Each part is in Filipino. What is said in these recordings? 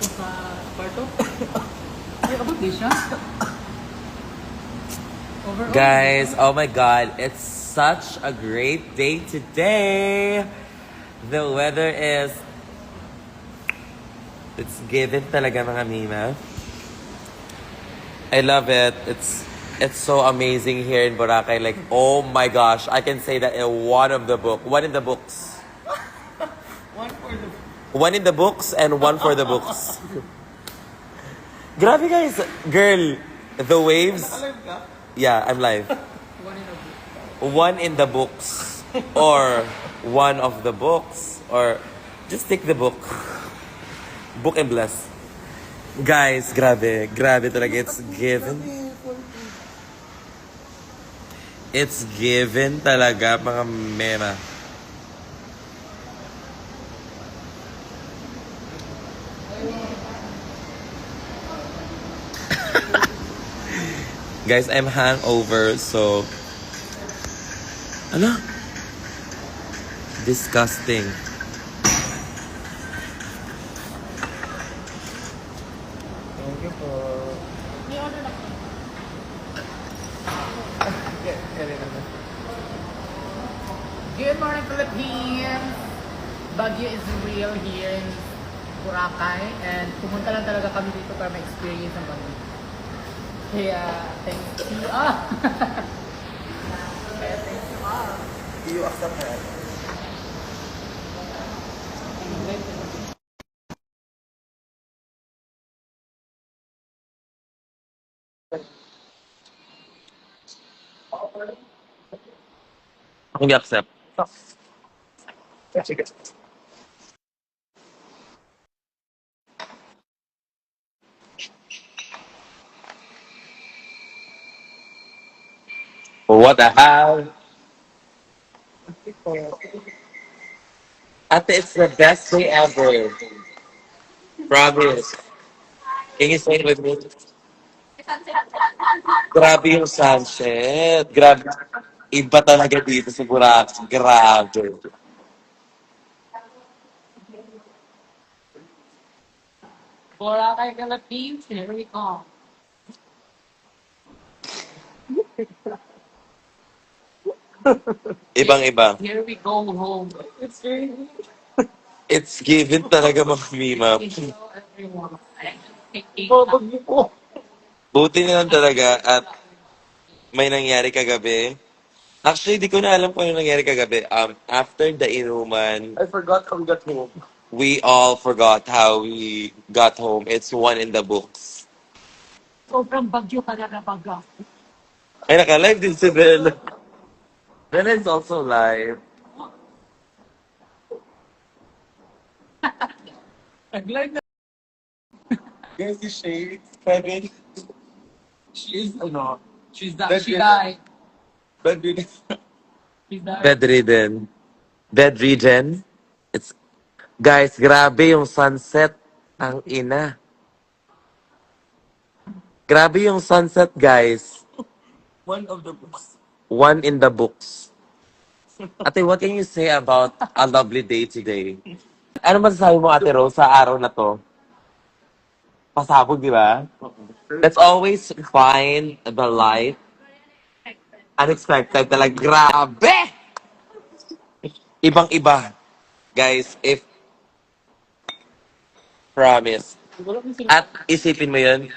ko sa kwarto. Ay, abot di siya. Overall. Guys, oh my god, it's such a great day today. The weather is... It's given talaga mga Mima. I love it. It's so amazing here in Boracay. Like, oh my gosh, I can say that in one in the books. One for the... One in the books and one for the books. Grabe guys, girl, the waves. Alive ka? Yeah, I'm live. One in a book. One in the books or one of the books or just take the book. Book and bless. Guys, grabe talaga. It's given. It's given talaga mga mema. Guys, I'm hangover, so... Ano? Disgusting. Thank you po. Good morning, Philippines! Baguio is real here in Boracay and pumunta lang talaga kami dito para ma-experience ang Baguio. Kaya, thank you. Kaya, thank you. You accept her. Ako accept. Sige. What the hell? Ate, it's the best day ever. Promise. Can you say it with me? Grabe yung sunset. Grabe. Iba talaga dito sa Boracay. Grabe. Boracay, Philippines, here we come. Ibang-iba. Here we go home. It's very It's given talaga mga Mima. hello everyone. Babag niyo po. Buti na lang talaga at may nangyari kagabi. Actually, di ko na alam kung ano nangyari kagabi. After the inuman, I forgot how we got home. we all forgot how we got home. It's one in the books. Sobrang bagyo talaga baga. Ay, naka-live din si Bella. Bella is also live. Nag-live na. Guys, si Shay, Kevin, She's, ano, she's That's she it. died. bedridden. She's died. Bedridden. Bedridden. It's, guys, grabe yung sunset. Ang ina. Grabe yung sunset, guys. One of the books. One in the books. Ate, what can you say about a lovely day today? Ano masasabi mo, Ate Rose, sa araw na to? Pasabog, di ba? Let's always find the light. Unexpected talaga. Grabe! Ibang-iba. Guys, if promise. At isipin mo yun,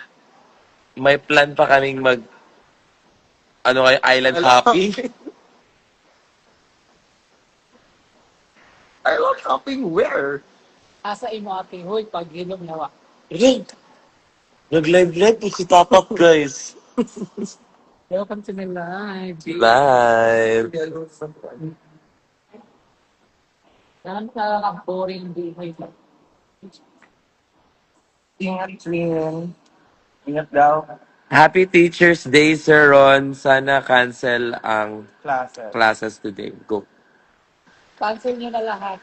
may plan pa kaming ano kayo, island hopping. Island hopping where? Asa imo ate, hoy, pag hilom nawa. Ring! Nag-live-live po si Tapak, guys. Welcome to my live. Live. Yan ka boring buhay. Ingat, Trin. Ingat daw. Happy Teacher's Day, Sir Ron. Sana cancel ang classes today. Go. Cancel nyo na lahat.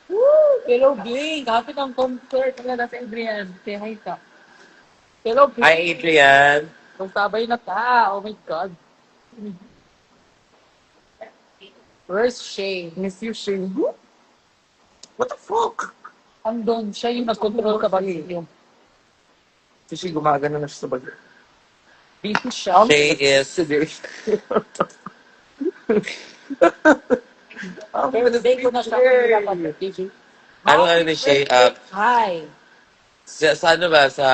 Woo! Hello, Bling. Happy ng concert na sa Adrian. Say hi ka. Hello, Bling. Hi, Adrian. Magsabay na ta. Oh my God. Where's Shane? Miss you, Shane. What the fuck? Andun, siya yung nag-control ka ba yung Kasi gumagana na siya sa bagay. busy siya. Shay is... Birthday ko na siya kung dapat busy. Ano ni Shay? Hi. Sa ano ba? Sa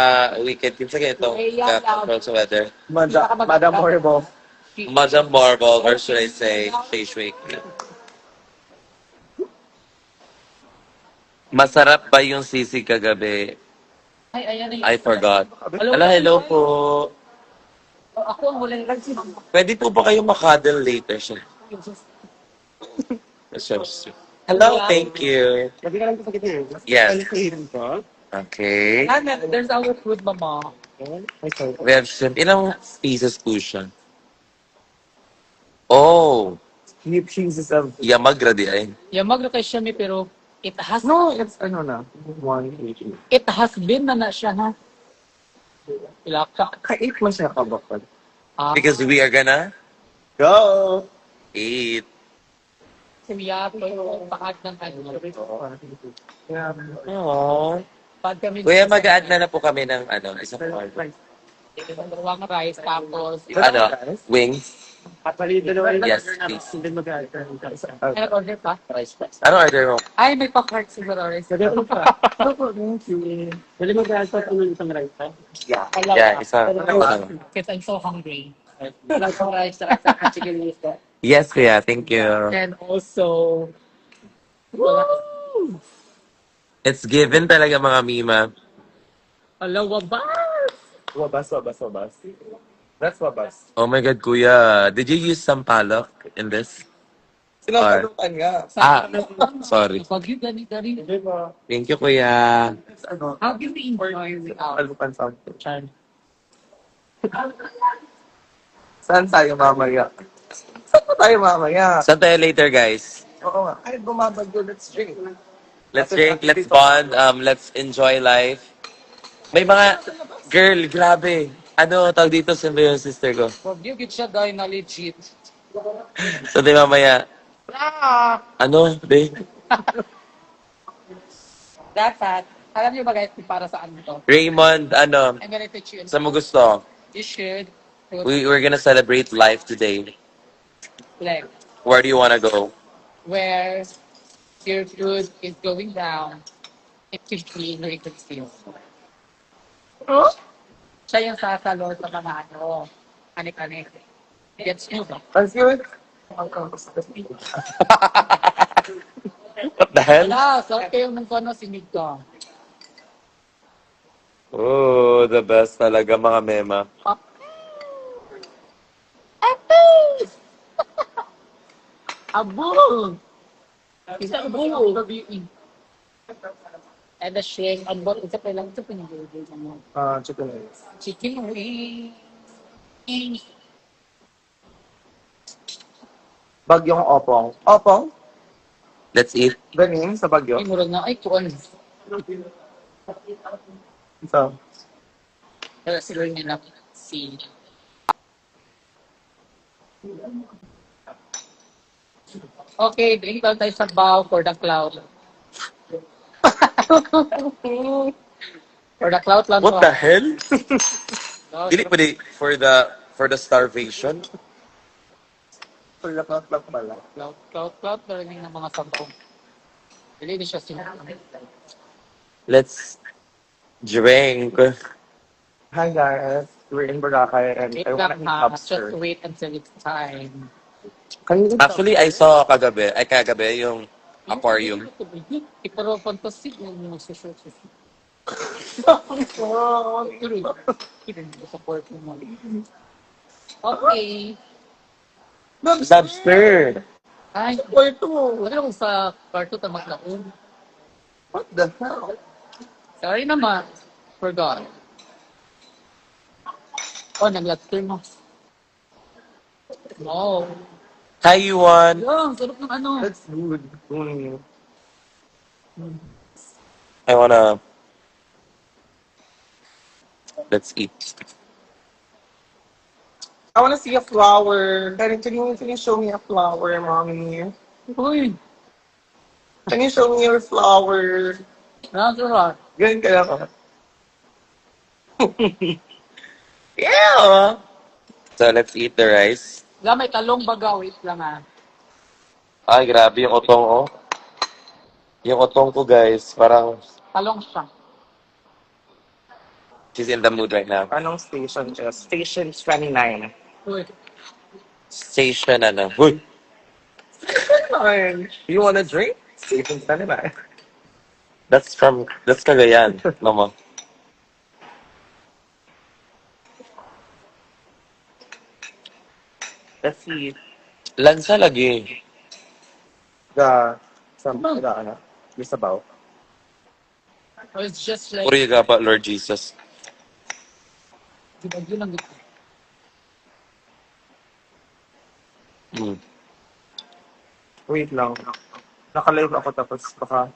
weekend? Kinsa kayo ito? Control sa weather. Madam Horrible. Madam Marble, or should I say, Shay Shui. Masarap ba yung sisig kagabi? Ay, ayan na yun. I forgot. Hello po. Ako ang huling lang si Mama. Pwede po ba kayo makadel later siya? Hello, thank you. Lagi ka lang sa gitna. Yes. Ano ko? Okay. There's our food, Mama. We have shrimp. Ilang pieces po siya? Oh, Keep cheeses of... yamagra di ay. Yamag na kay Shami pero No, it's ano na. 180. it has been na siya ha. Ilaka. Ka-8 mo siya kabakal. Because we are gonna Go! eat. Simiyato yung pakad ng ano. Aww. Pag kami Kuya, mag-add na po kami ng isang part. dalawang rice tapos Ano? Wings? At palito naman. Yes, please. Hindi mag-add. ay nag-order pa. Ano order mo? Ay may pa-cart siguro rice. Sabi ko pa. Thank you. Dali mag-add pa ano isang rice ha? Yeah, isa. Because I'm so hungry. Dalawang rice sa chicken lista. Yes, kuya. Thank you. And also It's given talaga mga mima. alawa ba? Wabas. That's wabas. Oh my God, kuya. Did you use some palok in this? Sinasalukan nga. Sorry. Pag yun gani. Hindi ba? Thank you, kuya. Ano? How do we enjoy the hour? Alukan something. Chan. Saan tayo mamaya? Saan pa tayo mamaya? Saan tayo later, guys? Oo nga. Ay, bumabagyo. Let's drink. Let's drink, let's bond, let's enjoy life. May mga, girl, grabe. Ano, tawag dito, saan ba yung sister ko? Pag yun siya guy na legit. So, di mamaya, ano, babe? Dapat, alam niyo ba guys kung para saan to? Raymond, I'm gonna teach you. saan mo gusto? You should We're gonna celebrate life today. like Where do you wanna go? where your food is going down. It should be very good still. Siya yung sasalo sa mga ano, anik-anik. Gets nyo ba? Let's do it. What the hell? Wala, sarap kayo ng kono sinig ko. Oh, the best talaga, mga mema. Abong! Isa abong! And the shake, abong, isa pa lang, isa pa yung ano. Chicken wings. Chicken wings. Bagyong opong. Opong? Let's eat. Galing sa bagyo. Ay, murag na, ay, kuwan. So, Kaya siguro nila si... Okay, drink lang tayo sa bow for the cloud. For the cloud lang What to, the hell? ah. Dili pa di for the starvation. tulak pala. Cloud, learning ng mga sampung. Dili di siya Let's drink. Hi guys, we're in Boracay and Wait I want lang to eat ha, lobster. just wait until it's time. Actually, I saw kagabi yung aquarium. Iparo fantasy yung susunod. Support mo. Okay. Lobster. Ay, Puerto! wala akong sa kwarto ta maglaon. What the hell? Sorry naman. Forgot. Oh, nag-lobster mo. No. Hi, Yuan. Yung, sarap ng ano. That's good. I wanna... Let's eat. I want to see a flower. Can you show me a flower, mommy? Uy. Can you show me your flower? Natural. Ganyan kaya ka. Yeah! So, let's eat the rice. Wala, may talong baga. Wait lang ah. Ay, grabe yung otong, oh. Yung otong ko, guys, parang Talong siya. she's in the mood right now. Anong station siya? Station 29. Uy. Station, ano. Uy! Fine. You wanna drink? Station 29. That's Cagayan. Mama. Let's see. Lansa lagi. Ano? Yung sabaw. Oh, it's just like, Puri ka pa, Lord Jesus. diba yun ang gusto. Mm. Wait lang. Naka-live ako tapos baka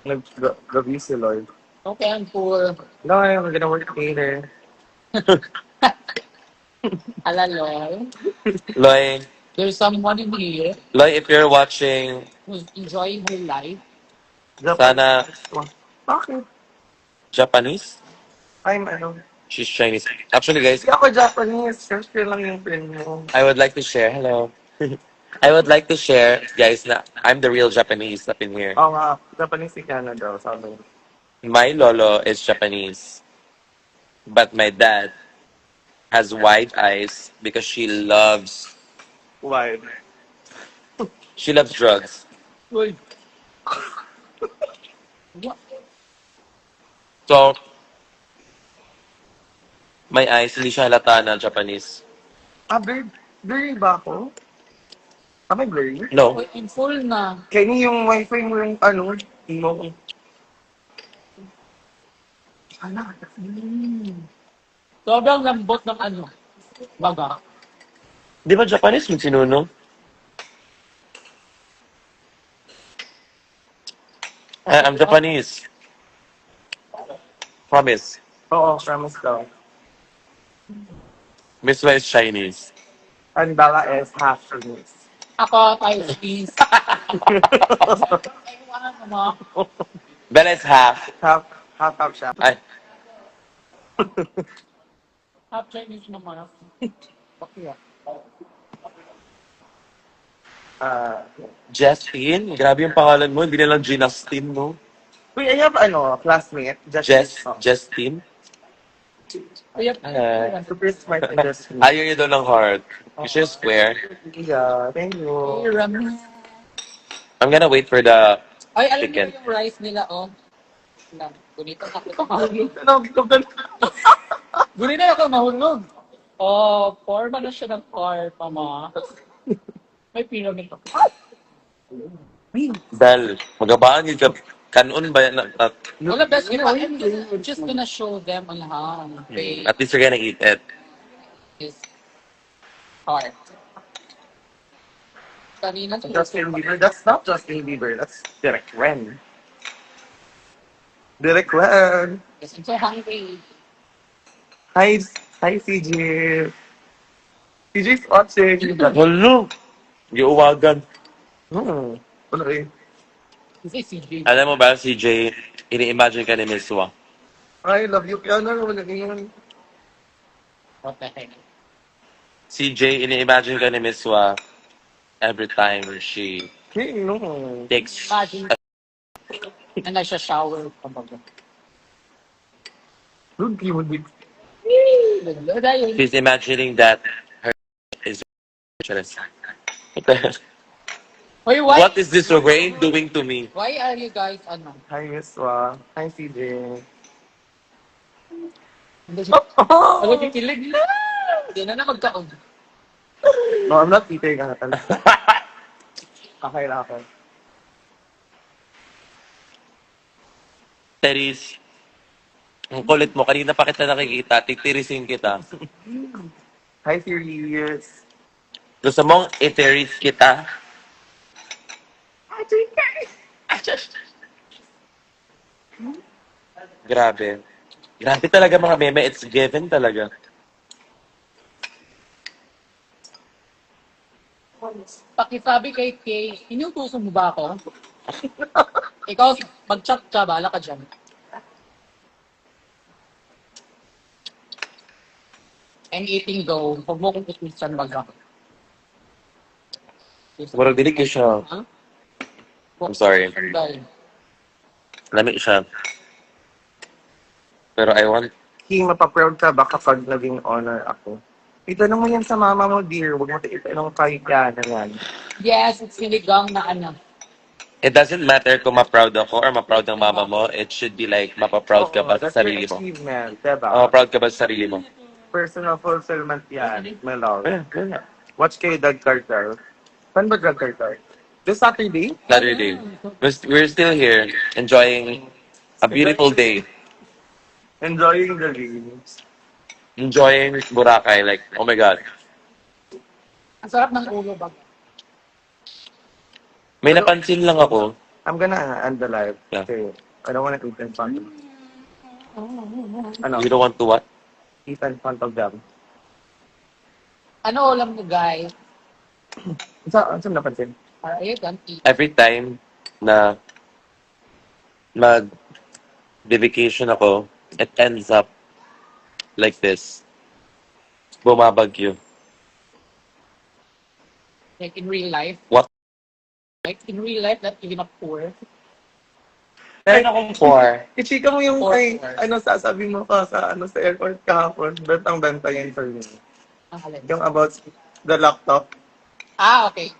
nag-gabi si Lloyd. Okay, I'm full. Lloyd, we're gonna work later. Alalol. Loy, There's someone in here Loy, if you're watching, who's enjoying her life. sana Bakit? Japanese? I'm ano. She's Chinese. Actually, guys, Hindi ako Japanese. Share lang yung friend mo. I would like to share. Hello. I would like to share, guys, na I'm the real Japanese up in here. Oo nga. Japanese si Kiana daw. Sabi. My lolo is Japanese, but my dad has white eyes because Why? she loves drugs. Uy. What? So, my eyes, hindi siya halata na Japanese. Blurry ba ako? Am I blurry? No. Uy, in full na. Kenny, yung wifi mo yung ano, mo. Ala, Sobrang lambot ng ano. Baga. Di ba Japanese yung sinuno? I'm Japanese. Promise. Oo, promise daw. Miss Wa is Chinese. And Bella is half Chinese. Ako, Chinese. Ay, wala naman. Bella is half. Half siya. Ay, Half Chinese naman. Bakit? Justine? Grabe yung pangalan mo. Hindi na lang Ginastine, no? Wait, I have ano, classmate. Justine? Ayun. Super smart industry. Ayaw niya daw ng heart. She's square. Yeah, thank you. Ramen. I'm gonna wait for the Ay, alam chicken. niyo yung rice nila, oh. Gunito ako. Gunito ako mahulog. Oh, forma na siya ng car, mama. May pyramid ako. Dal, magabaan yung kanon ba yan? Wala, best I'm just gonna show them on how they At least you're gonna eat it. is heart. Kanina Justin Bieber, that's not Justin Bieber, that's Derek Ren. Derek Ren. Yes, I'm so hungry. Hi, CJ. CJ's watching. Hello! Giuwagan. Ano eh? This is CJ. Alam mo ba, CJ, ini-imagine ka ni Miss Wa. I love you, Kiana. Wala ganyan. What the heck? CJ, ini-imagine ka ni Miss Wa every time she Hey, no. takes Imagine. And I should shower. Good you would be. she's imagining that her is what the hell? Wait, why? What is this rain doing to me? Why are you guys ano? Hi, Miss Wa. Hi, CJ. Ano kikilig na? Hindi na magkaon. No, I'm not eating. Okay lang ako. Teris, ang kulit mo. Kanina pa kita nakikita. Titirisin kita. Hi, Sirius. Gusto mong itiris kita? Grabe. Grabe talaga mga meme. It's given talaga. Pakisabi kay Kay, inutuso mo ba ako? Ikaw, mag-chat ka, bahala ka dyan. And eating go, huwag mo kong ikusan baga. Murag dili ko siya. Ha? I'm sorry. Sandal. Lamig siya. Pero I want... King, mapaproud ka ba kapag naging honor ako? Itanong mo yan sa mama mo, dear. Huwag mo itanong kay Yana yan. Yes, it's sinigang na ano. It doesn't matter kung ma-proud ako or ma-proud ng mama mo. It should be like, mapaproud ka ba sa That's your sarili mo? achievement, diba? Proud ka ba sa sarili mo? Personal fulfillment yan, my love. Yeah. Watch kayo, Doug Carter. Saan ba Doug Carter? This Saturday? Saturday. We're still here, enjoying a beautiful day. Enjoying the games. Enjoying Boracay. Like, oh my God. Ang sarap ng ulo bag. May napansin lang ako. I'm gonna end the live. Yeah. Okay. I don't wanna eat in front of Ano? You don't want to what? Eat in front of them. Ano ulam mo, guys? Saan napansin? Are you gonna eat? Every time na mag-vacation ako, it ends up like this. Bumabagyo. Like in real life? What? Like in real life, not even a poor. Meron akong four. Ichika mo yung Four kay, hours. sasabi mo ka sa airport kahapon. Bentang-benta yan for me. Ang alin. Yung about the laptop. Ah, okay.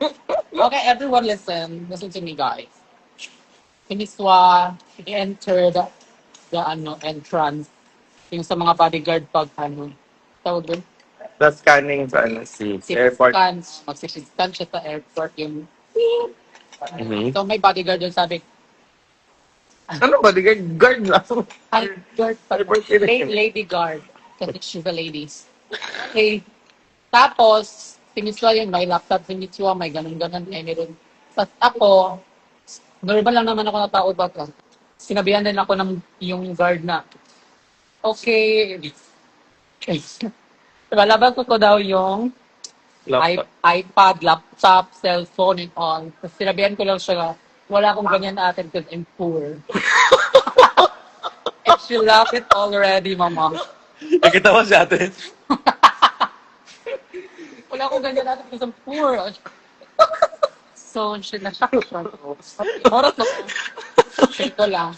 Okay, everyone listen. Listen to me, guys. Siniswa, entered the entrance. Yung sa mga bodyguard pag tawag dun? The scanning sa airport. Magsiscan siya sa airport yung Mhm. so may bodyguard dun sabi, Ano ba? Guard lang. hi, guard pa. Airport yun. Lady guard. Kasi she's a ladies. Okay. Tapos, siniswa yung may laptop, siniswa, may ganun-ganun, meron. Tapos ako, normal lang naman ako na tao ba ka. Sinabihan din ako ng yung guard na, okay. Diba, labas ko daw yung Laptop. iPad, laptop, cellphone, and all. Tapos sinabihan ko lang siya, wala akong ganyan atin because I'm poor. And she laughed it already, mama. Nakita mo si ate? Wala akong ganyan natin kasi I'm poor. So, she na-shock siya. Oras na. Share ko lang.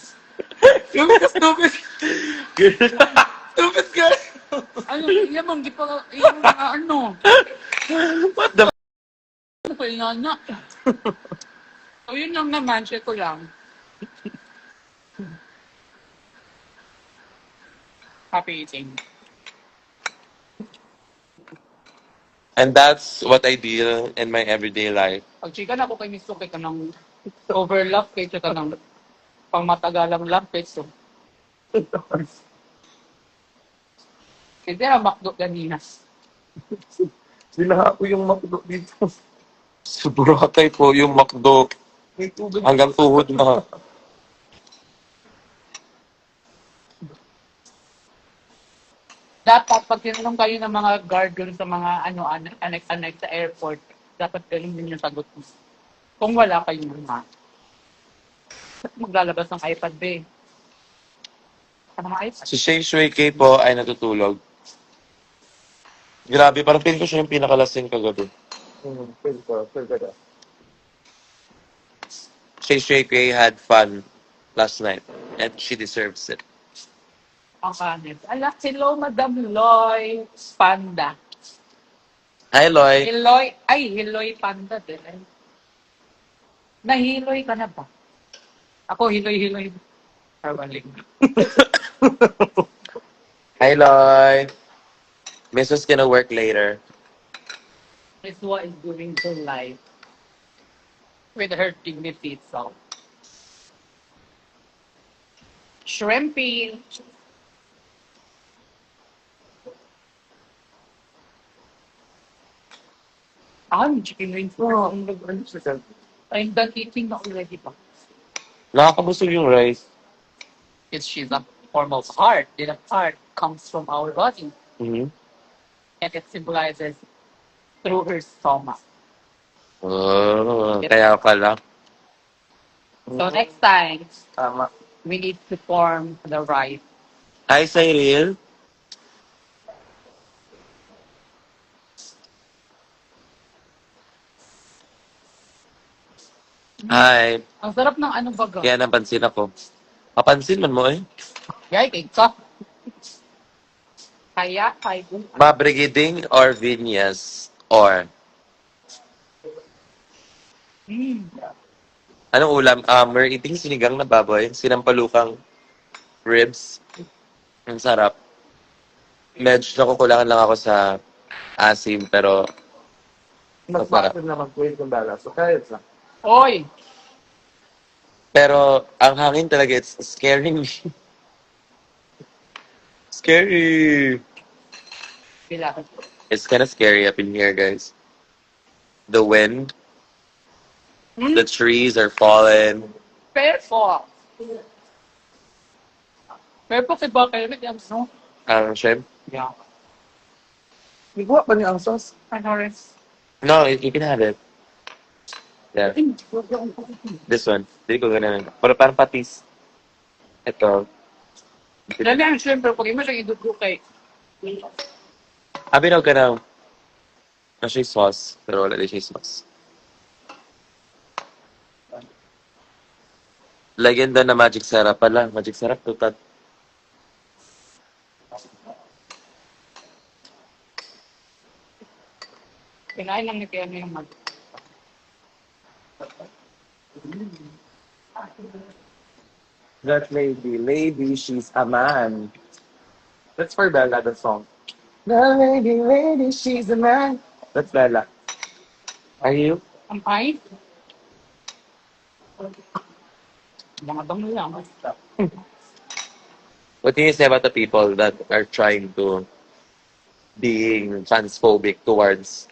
Stupid. Stupid girl. Ano, iyan mong gipa, iyan mga ano. What the... Ano ko iyan na. So, yun lang naman, share ko lang. Happy eating. And that's what I deal in my everyday life. Pag chika na ako kay Miss Suki ka ng overlap kay ka ng pangmatagalang lapit. So, hindi na makdo ganina. Binaha ko yung makdo dito. Sa Boracay po, yung McDo, May tubig. hanggang tuhod na. Dapat pag tinanong kayo ng mga guard dun sa mga anek-anek sa airport, dapat ganun din yung sagot mo. Kung wala kayong mga, maglalabas ng iPad ba eh. Sa mga iPad. Si Shay Shui K po ay natutulog. Grabe, parang feeling ko siya yung pinakalasing kagabi. Feel ko. Shay Shui K had fun last night. And she deserves it. Ang kanin. Ala, hello, Madam Loy Panda. Hi, Loy. Hiloy Panda din. Ay. Nahiloy ka na ba? Ako, hiloy. Kawaling. Hi, Loy. Mrs. gonna work later. Miss Wa is doing her life with her dignity itself. Shrimpy. I'm chicken wings. I'm done eating na already pa. Nakakabusog yung rice. She's a form of heart. And a heart comes from our body. Mhm. And it symbolizes through her stomach. Oh, kaya pala. So next time, Tama. we need to form the rice. Hi, Cyril. Hi. Ang sarap ng ano baga. Kaya napansin ako. Mapansin man mo eh. Yay, cake ka. Kaya, kaya. Mabrigiding or Vinyas or Mm. anong ulam? We're eating sinigang na baboy, sinampalukang ribs. Ang sarap. Medyo nakukulangan lang ako sa asim, pero Mas masarap. maasin naman ko yung dala. So, kaya sa. Oy! Pero ang hangin talaga, it's scaring me. Scary. Pila. It's kind of scary up in here, guys. The wind, Hmm? the trees are falling. Perfo. Perfo si Bakay. No? Ang shrimp. Yeah. Iguwa pa niya ang sauce. Ano rin? No, you can have it. Yeah, this one. Hindi ko ganun. Pero parang patis. Ito. Dali ang shrimp, pero pag mo siyang idugo kay. Abi na ka na. Na siya sauce. Pero wala din siya sauce. Lagyan doon na magic syrup pala. Magic syrup, tutat. Kinain lang ni Kaya yung mag. That lady, she's a man. That's for Bella, the song. The lady, she's a man. That's Bella. Are you? Ang ay? Mga damo lang. What do you say about the people that are trying to being transphobic towards?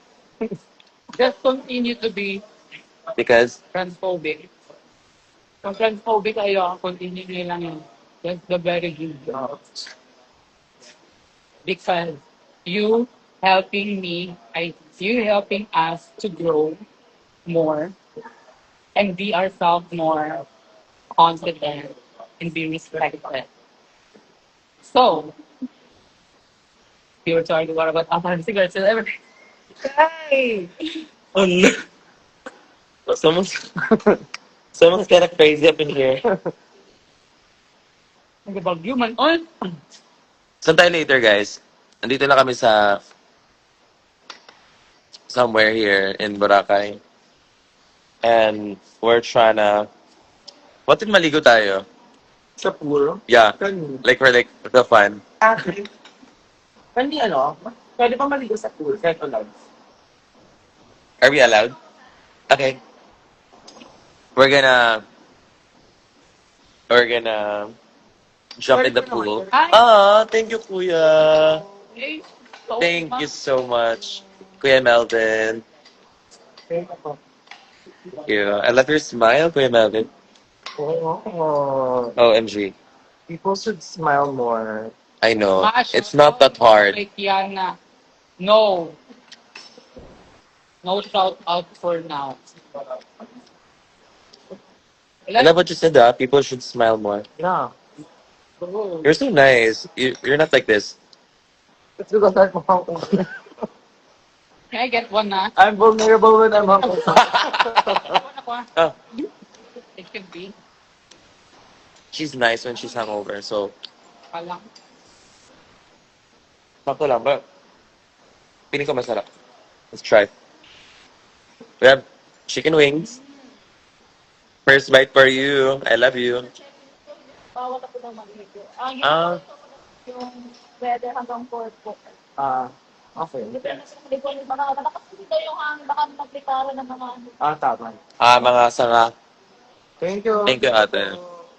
Just continue to be Because transphobic. Kung transphobic kayo, continue nyo lang yun. That's the very good job. Because you helping me, you helping us to grow more and be ourselves more confident and be respected. So, you were talking what about cigarettes and everything. Hey! oh no, someone's someone's kind of crazy up in here. Nagabagyo man. On! Saan tayo later, guys? Andito na kami sa somewhere here in Boracay. And we're trying to... What if maligo tayo? Sa pool. Yeah. Kanina. Like for like the fun. Ate, hindi ano, pwede pa maligo sa pool, kahit ulan. Are we allowed? Okay. We're gonna jump in the pool. Hi! Ah, thank you, Kuya. Hey! Thank you so much, Kuya Melvin. Thank you. Yeah, I love your smile, Kuya Melvin. Oh, OMG. people should smile more. I know. Mash, It's not that hard. Like Yana. No. No shout out for now. I love what you said, people should smile more. Yeah. You're so nice. You're not like this. It's because I'm hungry. Can I get one na? I'm vulnerable when I'm hungry. One ako ah. Oh, It could be. she's nice when she's hungover, so Palang. sakto lang ba? Piling ko masarap. Let's try. We have chicken wings. First bite for you. I love you. Bawal ako ng mag-video. Yung Ah, yung weather hanggang 4 po. Okay. Depende sa mga yung mga baka dito yung hangin, baka maglikara ng mga ano. Tama. mga sanga. Thank you. Thank you, ate.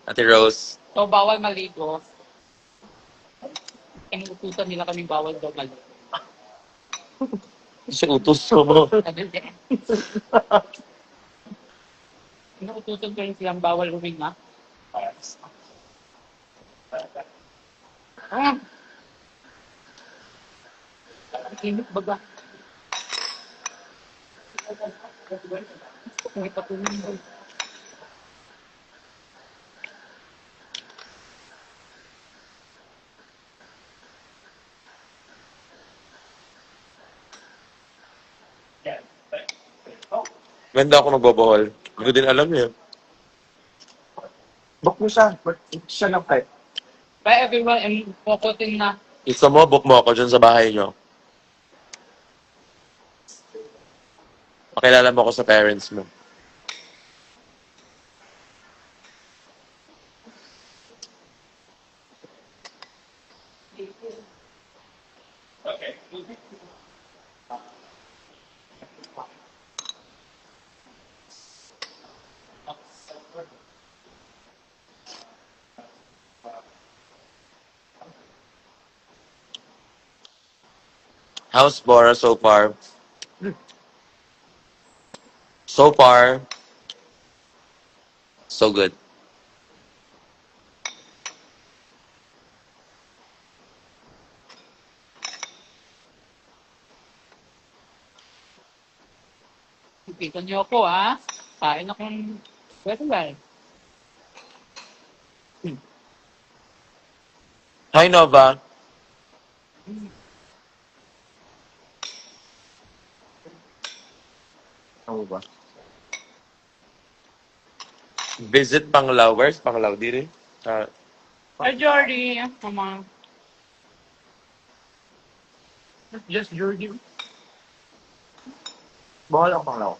Ate Rose. So, bawal maligo. Inuutusan nila kami bawal daw maligo. Siya utos mo. Sabi niya. Inuutusan ko rin silang bawal huminga. Ah! Init baga. Hindi pa tumingin. Ganda ako magbobohol. Hindi ko din alam yun. Book mo siya. Book siya ng type. Bye everyone, and kukutin na. Gusto mo, book mo ako dyan sa bahay nyo. Pakilala mo ako sa parents mo. How's Bora so far? So far, so good. Ipitan niyo ako, ha? Kain akong well. Hi, Nova. Ano ba? Visit Panglao. Where's Panglao? Diri? Hi, Jordy. Come on. Just Jordy. Bawal ang panglaw.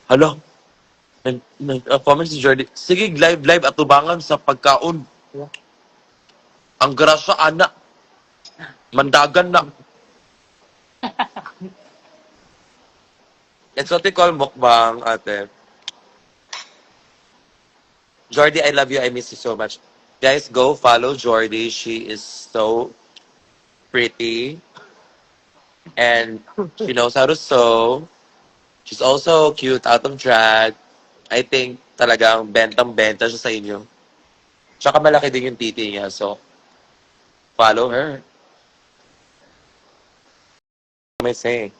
Hello? Nag-comment si Jordi. Sige, live at tubangan sa pagkaon. Ang grasa, anak. Mandagan na. It's what we call mukbang, ate. Jordi, I love you. I miss you so much. Guys, go follow Jordi. She is so pretty. And she knows how to sew. She's also cute out of drag. I think talagang bentang-benta siya sa inyo. Tsaka malaki din yung titi niya. So, follow her. What am I saying?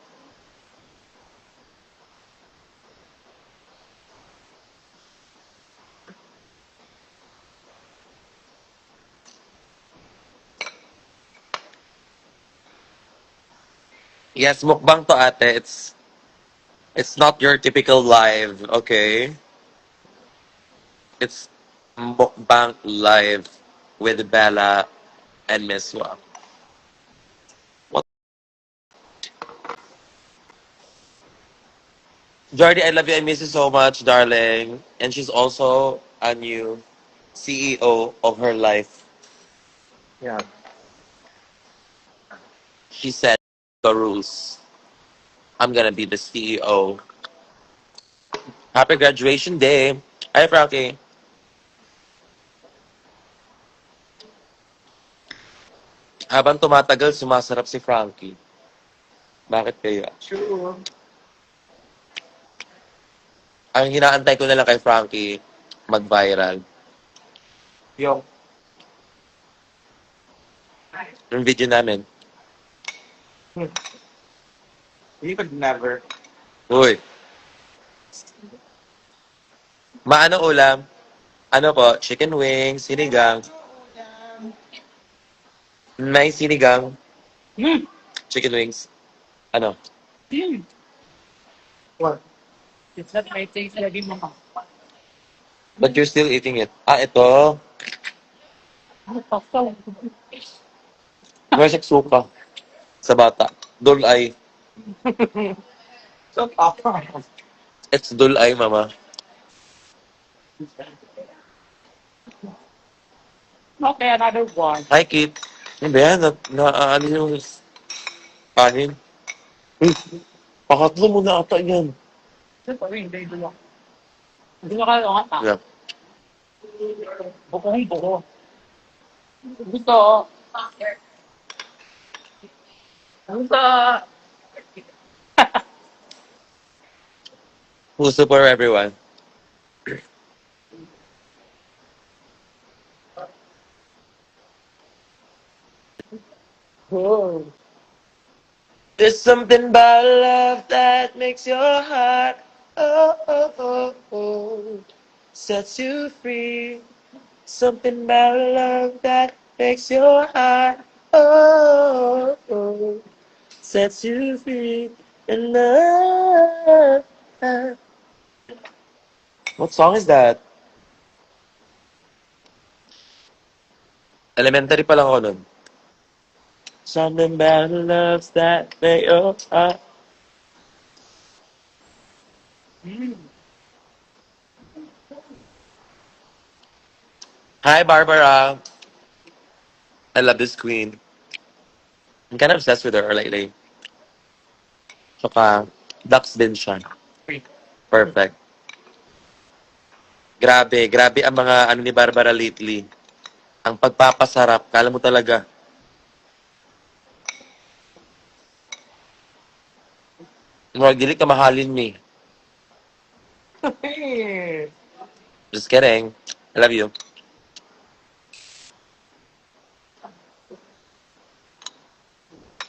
Yes, mukbang to ate. It's not your typical live, okay? It's mukbang live with Bella and Miswa. What? Jordi, I love you. I miss you so much, darling. And she's also a new CEO of her life. Yeah. She said the rules. I'm gonna be the CEO. Happy graduation day. Hi, Frankie. Habang tumatagal, sumasarap si Frankie. Bakit kaya? Sure. Ang hinaantay ko na lang kay Frankie, mag-viral. Yung. Yung video namin. You could never. Uy, maano ulam? Ano po? Chicken wings, sinigang. May sinigang, Hmm. chicken wings. Ano? Hmm. What? It's not my taste lagi, mama. But you're still eating it. Ah, ito. Ano pa sa? May suka sa bata. Dulay. So tough. It's dulay, mama. Okay, another one. Hi, Kit. Hindi yan. Ano yung kanin? Uy, pakatlo mo na ata yan. Sorry, hindi dito. Hindi na kayo nga ta. Yeah. Bukuhong buko. Gusto. Gusto. Who's for everyone? Oh. This something about love that makes your heart, oh, oh, oh, oh, sets you free. Something about love that makes your heart, oh, oh, sets you free. And love. What song is that? Elementary pa lang ako nun. Something about love that makes your heart. Hi, Barbara. I love this queen. I'm kind of obsessed with her lately. Tsaka, ducks din siya. Perfect. Grabe, grabe ang mga ano ni Barbara lately. Ang pagpapasarap, kala mo talaga. Huwag dili ka mahalin ni. Just kidding. I love you.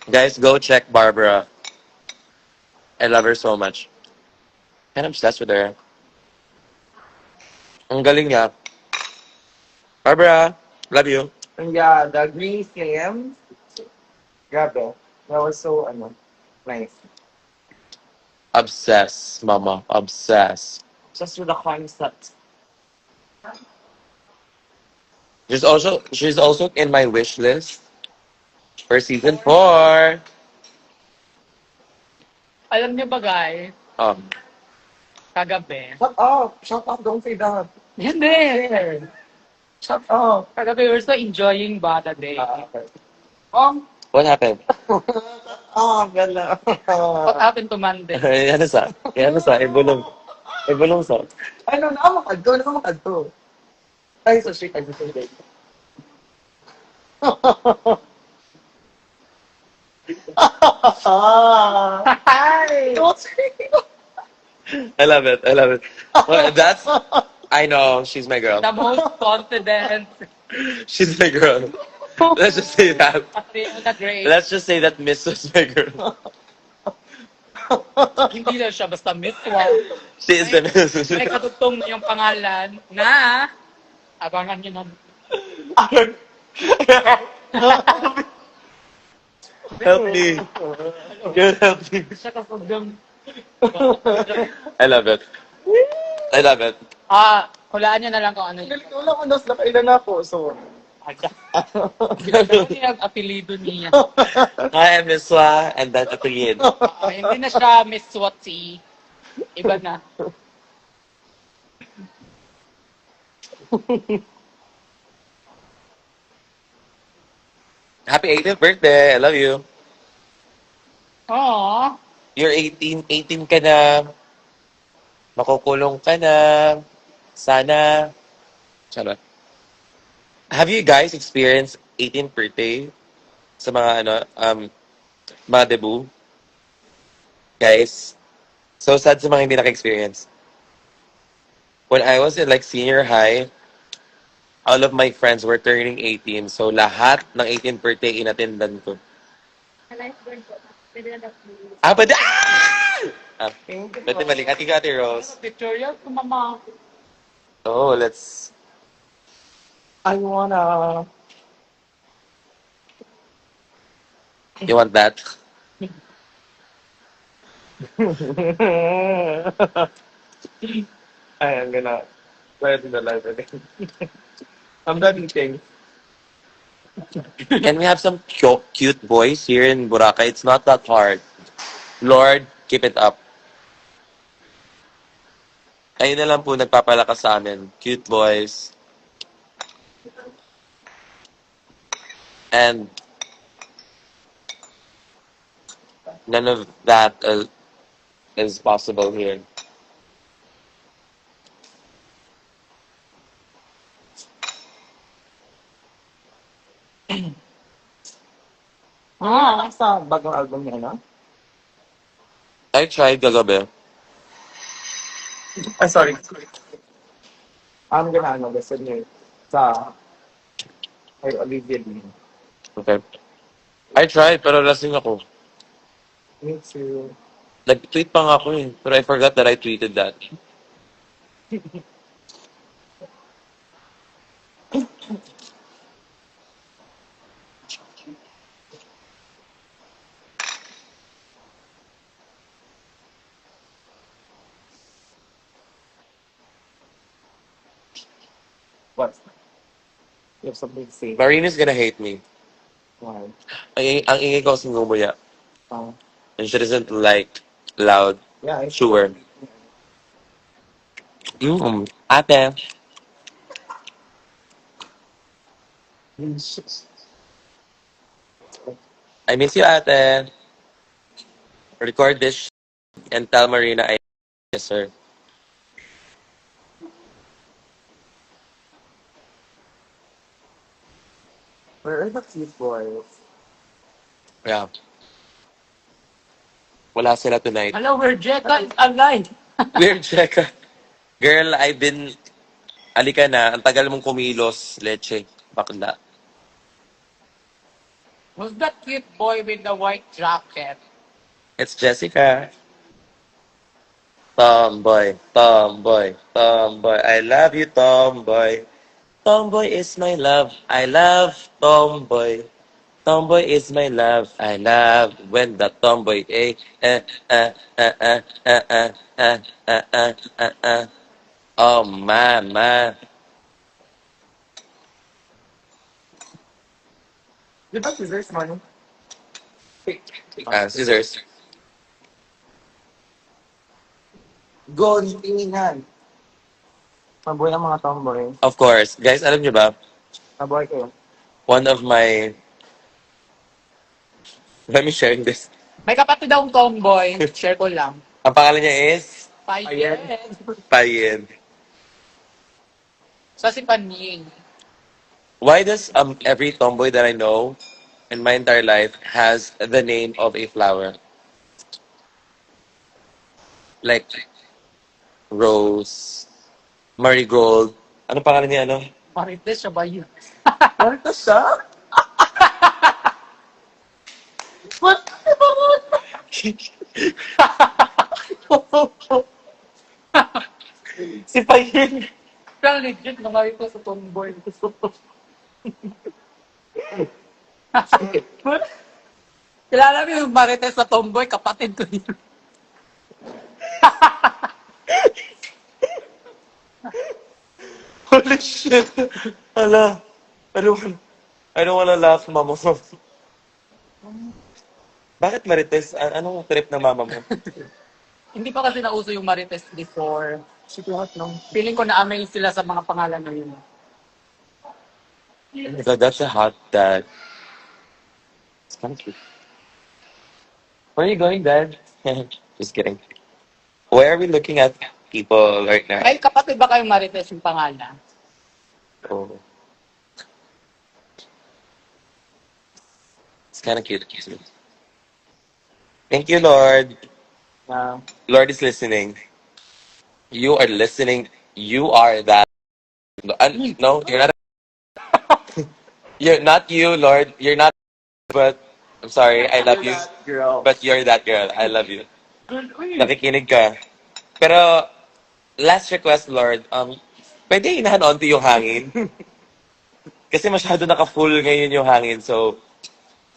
Guys, go check Barbara. I love her so much. Kind of obsessed with her. Ang galing niya. Barbara, love you. And yeah, the green flame. Grabe. That was so, nice. Obsessed, mama. Obsessed. Just with the concept. She's also in my wish list for season 4. Alam niyo ba guys, Um, kagabi. Shut up! Shut up! Don't say that! Hindi. Shut up! Kagabi, we're so enjoying Bata Day. Okay. what happened? Gala. What happened to Monday? Ano sa? Ano sa? Ibulong. Ibulong sa. Ano na makadto? Ano makadto? Ay, so shit. Ay, so shit. Hi! Don't say I love it. I love it. Well, that's. I know. She's my girl. The most confident She's my girl. Let's just say that. Catriona Gray. Let's just say that Miss was my girl. Hindi lang siya basta Miss Wow. She is the Miss. May katugtong na yung pangalan na abangan nyo na. Help me. God, help me. Siya kasugtong. I love it. I love it. Hulaan nyo na lang kung ano yun. Galit ko lang kung nasa nakailan na ako. So, Ano yung apelido niya? I am Miss Swa and that affiliate. Hindi na siya Miss Swatsi. Iba na. Happy 18th birthday. I love you. Aww. You're 18. 18 ka na. Makukulong ka na. Sana. Charot. Have you guys experienced 18th birthday sa mga mga debut? Guys, so sad sa mga hindi naka-experience. When I was in like senior high, all of my friends were turning 18. So lahat ng 18th birthday inattendan ko. Pwede na daw. But Pwede balik. Ate ka, Ate Rose. Picture yan, kumama. Oh, let's... I wanna... You want that? I'm gonna play it in the live again. I'm done eating. Can we have some cute boys here in Boracay? It's not that hard. Lord, keep it up. Ayun na lang po nagpapalakas sa amin. Cute boys. And none of that is possible here. Sa bagong album niya, no? I tried kagabi. Sorry. I'm gonna listen niyo sa kay Olivia Dean. Okay. I tried, pero lasing ako. Me too. Nag-tweet pa nga ako eh. Pero I forgot that I tweeted that. What? You have something to say? Marina's gonna hate me. Why? Ang ingay ko kasi ngumuya. Oh. And she doesn't like loud. Yeah, I Sure. Ate, I miss you, ate. Record this and tell Marina I miss her. Where are the cute boys? Yeah. Wala sila tonight. Hello, we're Jeka is alive. Weird check. Girl, I've been... Alika na. Ang tagal mong kumilos, leche. Bakla. Who's that cute boy with the white jacket? It's Jessica. Tomboy, tomboy, tomboy. I love you, tomboy. Tomboy is my love. I love tomboy. Tomboy is my love. I love when the tomboy eh. Oh mama. Di ba scissors man? Scissors. Go, tingnan. Mabuhay ang mga tomboy. Of course. Guys, alam niyo ba? Mabuhay kayo. One of my... Let me share this. May kapatid akong tomboy. Share ko lang. Ang pangalan niya is... Payen. Payen. Sa si Panying. Why does every tomboy that I know in my entire life has the name of a flower? Like Rose, Marigold. Ano pangalan niya, ano? Marites siya ba yun? Ano to siya? What? Si Payen. Kaya legit na ngayon ko sa tomboy. Kilala mo yung Marites sa tomboy, kapatid ko yun. Holy shit. Hala. I don't wanna laugh, mama mo. Bakit Marites? Anong trip ng mama mo? Hindi pa kasi nauso yung Marites before. Sige, hot lang. Feeling ko na-amaze sila sa mga pangalan na yun. Oh my God, that's a hot dad. It's kind of cute. Where are you going, Dad? Just kidding. Why are we looking at people right now? May kapatid ba kayong Marites yung pangalan? Oh. It's kind of cute. Thank you, Lord. Lord is listening. You are listening. You are that. No, you're not. You're not you, Lord. You're not. But I'm sorry. I love you. Girl. But you're that girl. I love you. Nakikinig ka. Pero last request, Lord. Pwede inahan onti yung hangin. Kasi masyado naka-full ngayon yung hangin. So,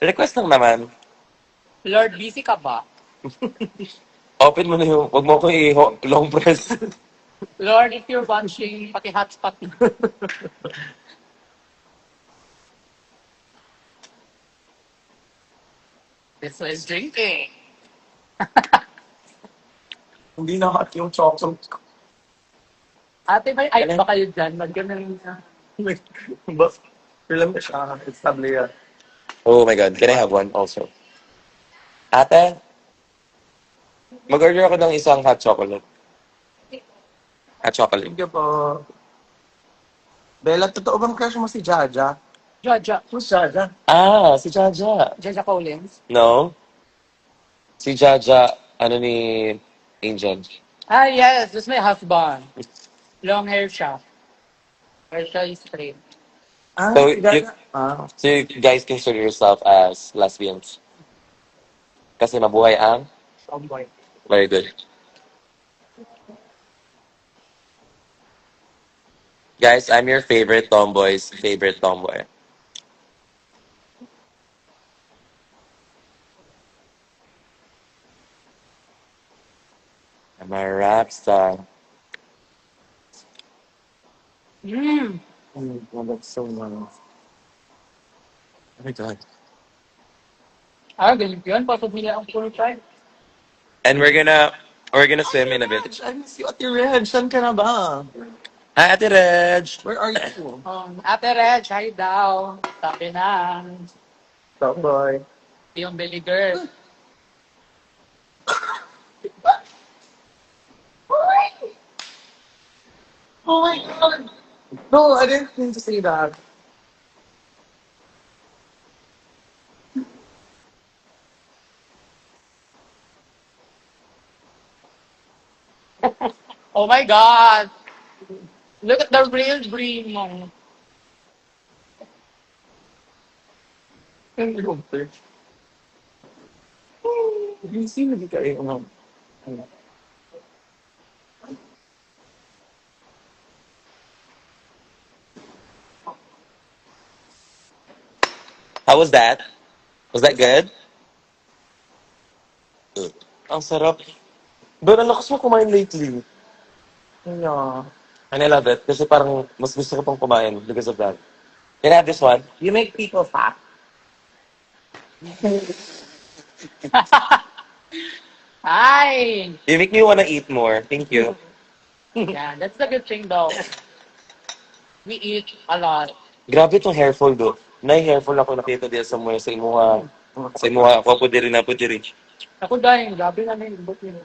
request lang naman. Lord, busy ka ba? Open mo na yung, wag mo ko long press. Lord, if you're watching, paki-hotspot mo. This is drinking. Hindi na hot yung chocolate. Ate, may ice ba kayo dyan? Mag-ganun na. But, alam mo siya, it's tablera. Oh my God. Can I have one also? Ate, mag-order ako ng isang hot chocolate. Hot chocolate. Thank you po. Bella, totoo bang crush mo si Jaja? Jaja. Who's Jaja? Si Jaja. Jaja Collins. No? Si Jaja, ano ni Angel. Ah, yes. This is my husband. Long hair siya. Hair siya is straight. Ah, So, si Jaja. Ah. So you guys consider yourself as lesbians? Kasi mabuhay ang Tomboy. very good. Guys, I'm your favorite tomboy's favorite tomboy. I'm a rap star. Oh, that's so nice. Oh my God. Ganun yun. Pasok nila ang full time. And we're gonna swim in a bit. I miss you, Ate Reg. Saan ka na ba? Hi, Ate Reg. Where are you? Ate Reg, hi daw. Sabi na. Tomboy. Yung belly girl. Oh my God. No, I didn't mean to say that. Oh my God. Look at the real dream mo. Hindi ko clear. Busy na di kayo. How was that? Was that good? Good. Ang sarap. Doon, ang lakas mo kumain lately. Yeah. And I love it. Kasi parang mas gusto ko pang kumain because of that. Can I have this one? You make people fat. Hi. You make me wanna eat more. Thank you. Yeah, that's the good thing though. We eat a lot. Grabe itong hair fall do. Nay hair fall ako nakita diya somewhere sa imuha. Sa imuha ako po diri na po diri. Ako dahil, grabe na yung ibot yun.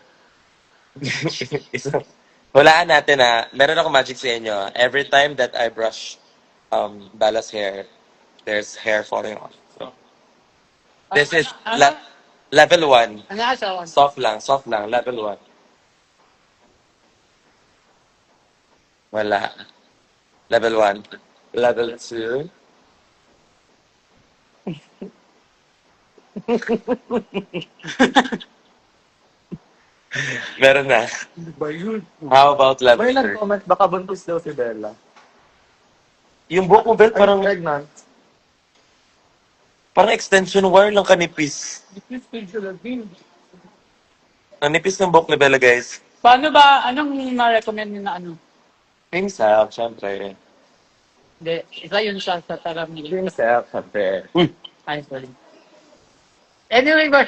Isa. Walaan natin meron ako magic sa inyo. Every time that I brush Bala's hair, there's hair falling off. So, this is level 1. Ano nga sa Soft lang, level 1. Wala. Level 1. Level 2. Meron na. Ba yun? How about level May 3? nag-comment, baka buntis daw si Bella. Yung buhok mo, Bel, Parang parang, pregnant. parang extension wire lang kanipis. This food should have been. Ang nipis ng buhok ni Bella, guys. Paano ba, anong ma-recommend niyo na ano? Cream salve, syempre. Hindi, isa yun siya sa taram niya. Dream self, syempre. Uy! Ay, sorry. Anyway ba,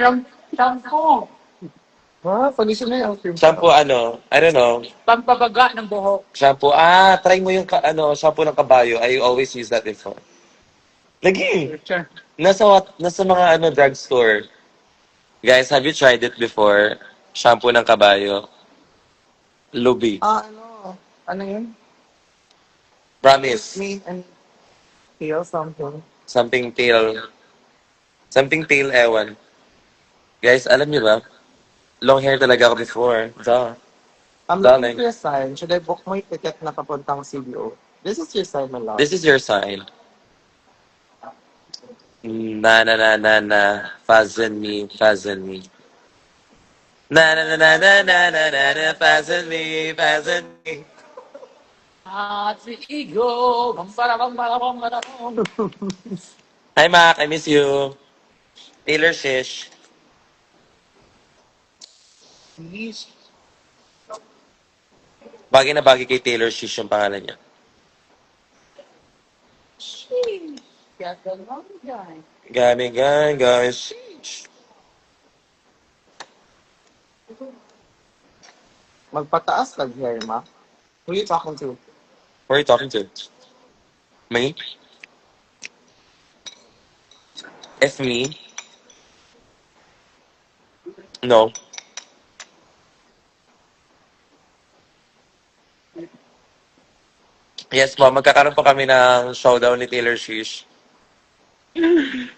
shampoo. Ah, pagising na yung cream Shampoo, ano, I don't know. Pampabaga ng buhok. Shampoo, try mo yung, shampoo ng kabayo. I always use that before. Lagi! Sure. Nasa mga, drugstore. Guys, have you tried it before? Shampoo ng kabayo. Lubi. ano? Ano yun? Promise. Me and feel something. Something tail. Something tail, ewan. Guys, alam niyo ba? Long hair talaga ako before. Duh. I'm Darling. looking for a sign. Should I book my ticket na papuntang CBO? This is your sign, my love. This is your sign. Na na na na na. Fasten me, fasten me. Na na na na na na na na na. Fasten me, fasten me. At si Igo, bambara. Hi, Mac. I miss you. Taylor Shish. Bagay na bagay kay Taylor Shish yung pangalan niya. Sheesh. Got the long guy. Gami gang, guys. Shish. Magpataas lang hair, ma. Who are you talking to? Who are you talking to? Me? If me? No. Yes po, magkakaroon po kami ng showdown ni Taylor Shish.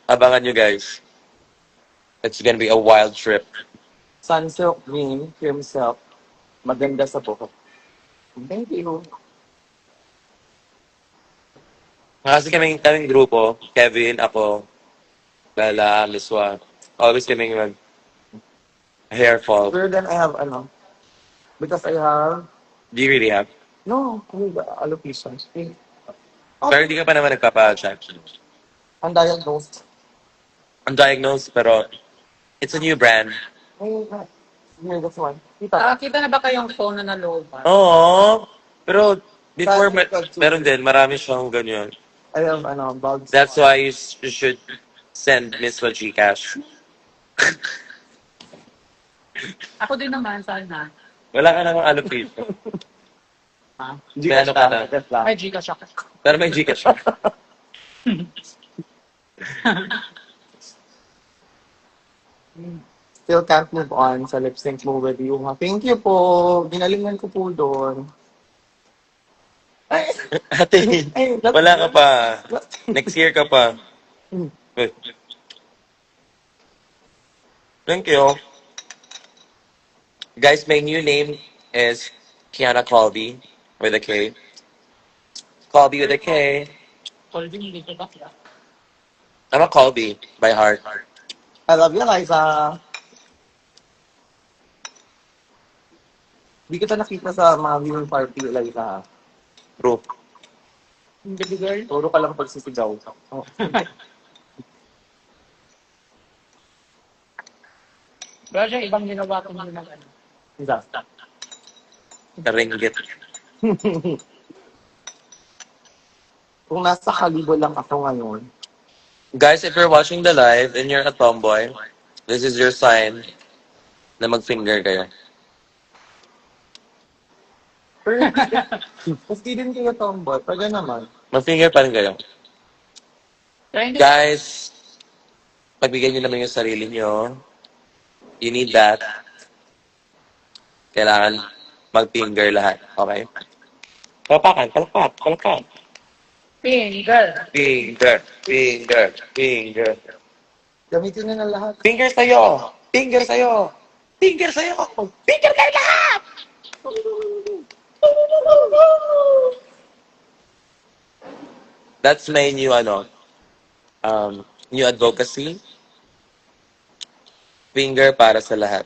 Abangan nyo guys. It's gonna be a wild trip. Sunsilk green, cream silk. Maganda sa buhok. Thank you. Kasi kaming grupo, Kevin, ako, Bella, Miswa. Always kaming Hair fall. Pero then I have, ano, because I have, Do you really have? no, alopecia. Oh, Pero hindi ka pa naman nagpapa-check. undiagnosed. Undiagnosed, pero it's a new brand. Ay, here, this one. Kita. Kita na ba kayong phone na naloba? Oo. Pero before, Sa- meron din, marami siyang ganyan. I have, ano, bugs. That's why you should send Miss for Gcash. Ako din naman, sana. Wala ka namang alopecia. May ano ka na. May Gcash ako. Pero may Gcash. Still can't move on sa lip sync mo with you. Ha? Thank you po. Ginalingan ko po doon. Ay, Ate, ay, wala ka pa. Next year ka pa. Wait. Thank you. Guys, my new name is Kiana Colby with a K. Colby with a K. Holding dito ba? I'm a Colby by heart. I love you, Liza. Hindi kita nakita sa mga viewing party, Liza. True. Baby girl. Turo ka lang pagsisigaw. Oh. Pero siya, ibang ginawa ko ng ano. Isa. Ringgit. Kung nasa kalibo lang ako ngayon, Guys, if you're watching the live and you're a tomboy, this is your sign na mag-finger kayo. pero mas di din kayo tomboy. Pwede naman. Mag-finger pa rin kayo. Kaya hindi. Guys, pagbigyan nyo naman yung sarili nyo. You need that. Kailangan mag-finger lahat. Okay? Palakpakan, palakpak, palakpak. Finger. Finger, finger, finger. Gamitin na ng lahat. Finger sa'yo! Finger sa'yo! Finger sa'yo! Finger kayo lahat! That's my new, new advocacy. Finger para sa lahat.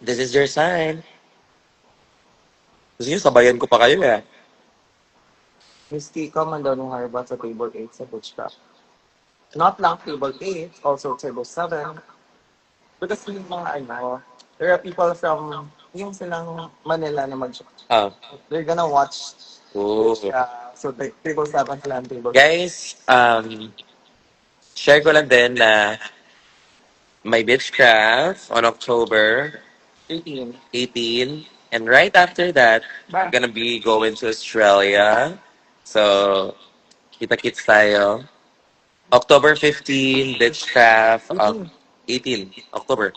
This is your sign. Gusto nyo, sabayan ko pa kayo eh. Miss Kika man daw ng Harvard sa table 8 sa Butchcraft. Not lang table 8, also table 7. Because yung mga there are people from yung silang Manila na mag Ah. they're gonna watch Oh. so table 7 sila ang table Guys, share ko lang din na may Bitchcraft on October 18. 18. And right after that, we're gonna be going to Australia. So, kita-kits tayo. October 15, Bitchcraft. 18, October.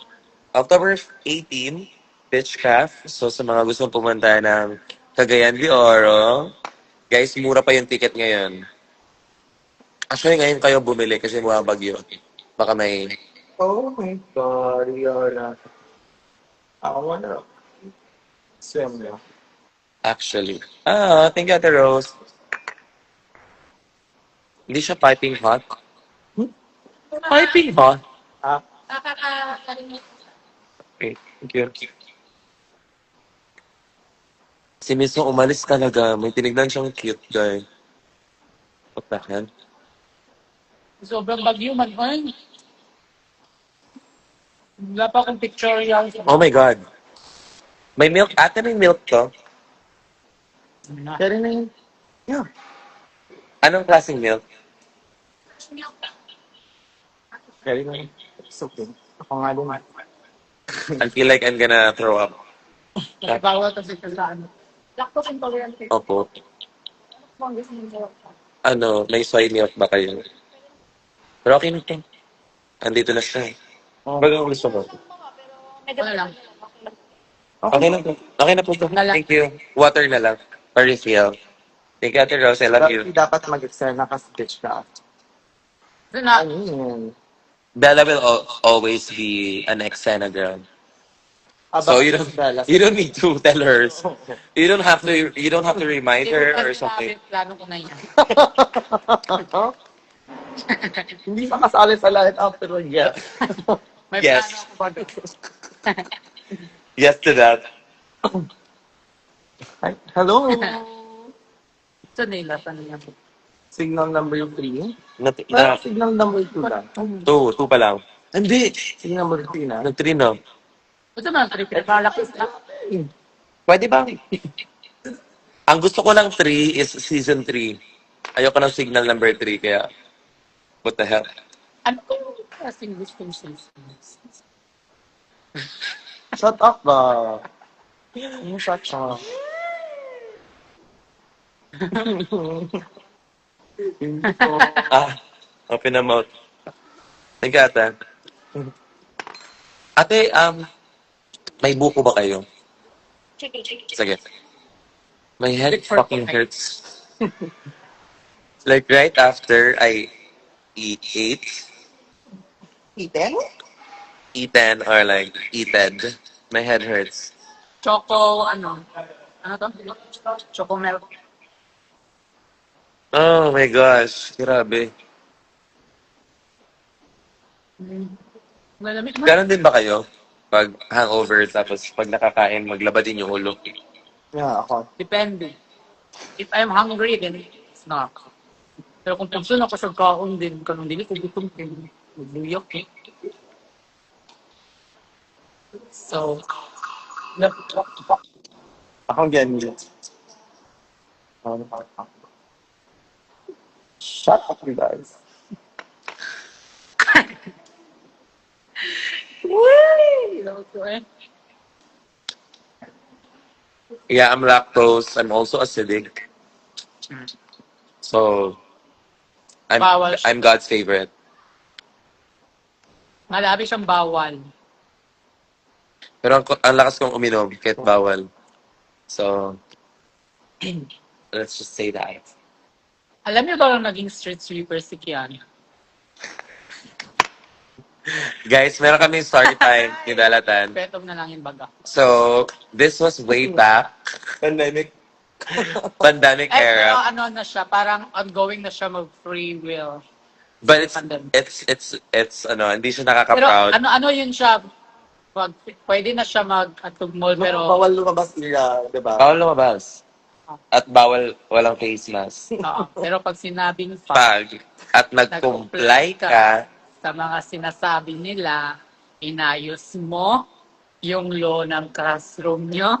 October 18, Bitchcraft. So, sa mga gustong pumunta ng Cagayan de Oro, guys, mura pa yung ticket ngayon. Actually, ngayon kayo bumili kasi bagyo. Baka may... Oh my God, Yara. I wanna swim now. Actually. Thank you, Ate Rose. Hindi siya piping hot. Piping hot? Ah, Okay, thank you. Si Miss Mo umalis talaga. May tinignan siyang cute guy. What the hell? Sobrang bagyo man. Ay. Wala pa akong picture yan. Oh my God. May milk. Ate, may milk to. carry na yun. Yeah. Anong klaseng milk? Carry na yun. It's okay. Ako nga din. I feel like I'm gonna throw up. Bawal kasi sa ano. Lactose intolerant. Opo. Kung gusto mo. May soy milk ba kayo? Pero okay na to. Andito na siya. Baga ang gusto mo. Wala lang. Okay na to. Okay na po to. Na lang. Thank you. Water na lang. Pa-refill. Thank you, Ate Rose. I love you. Dapat mag-extend na kasi Bitchcraft. Kasi na, Ano yun? Bella will always be an ex-Sena girl. So you don't need to tell her. You don't have to remind her or something. Plano ko na yan. Hindi pa kasali sa line up, pero yes. May Yes. plano ako bago. Yes to that. Hi. Hello. Ito nila, paano niya? Signal number 3. Na, Parang signal number 2 lang. two pa lang. Hindi. Signal number 3 na. Nag-3 na. Ito naman, trip. Nakalakis na. Pwede ba? Ang gusto ko lang 3 is season 3. Ayoko ng signal number 3, kaya what the hell? Ano kung kasing gusto mo Shut up ba? Yung shut up. Hindi ko. Open na mouth. Thank you, ate. Ate, may buko ba kayo? Sige. My head fucking hurts. Like right after I ate, eaten or like eated, my head hurts. Choco, ano? Ano to? Choco milk. Oh my gosh, grabe. Malamig man. Ganon din ba kayo? Pag hangover, tapos pag nakakain, maglaba din yung ulo. Yeah, ako. Depende. If I'm hungry, then snack. Pero kung pagsun ako sa kaon din, kanong dili ko gutom kayo. Magluyok eh. So, Akong ganyan. Shut up, you guys. Yeah, I'm lactose. I'm also acidic. So, Bawal siya. I'm God's favorite. Malabi siyang bawal. Pero ang lakas kong uminom, kahit bawal. So, let's just say that. Alam niyo ba lang naging street sweeper si Kian? Guys, meron kami story time ni Dalatan. Petong na lang yung baga. So, this was way back. Pandemic. Pandemic Pero era. ano na siya, parang ongoing na siya mag-free will. But Pandemic. it's hindi siya Pero nakaka-proud. ano yun siya, pwede na siya mag-atugmol, pero Bawal lumabas nila, di ba? Bawal lumabas. At bawal walang face mask. pero pag sinabing Pag at nag-comply ka, sa mga sinasabi nila, inayos mo yung law ng classroom nyo